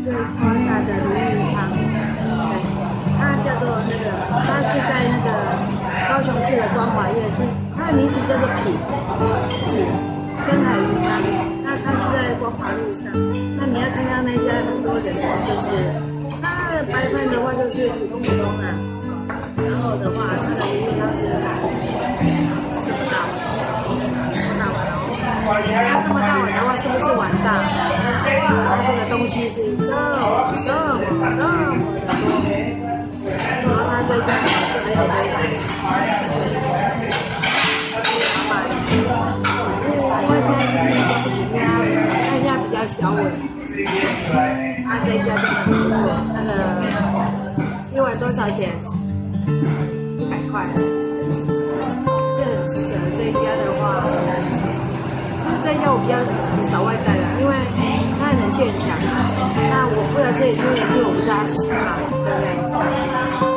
最夸大的鲈鱼汤，对，它叫做那个，它是在那个高雄市的光华夜市，它的名字叫做品深海鱼汤，那它是在光华路上。那你要看到那家很多人的就是它的白饭的话就是普通啊，然后的话它的鱼汤是这么大碗哦，它这么大碗的话是不是碗大？它这个东西是这么的多，然后它这家还有这个。因为现在是东西家，它现在比较小尾，它这一家真的很不错。那个一碗多少钱？100块，是很值得。这一家的话，这一家我比较少外带了，因为它的人气很强。那我不知道这里是因为我不是阿西嘛，对不对？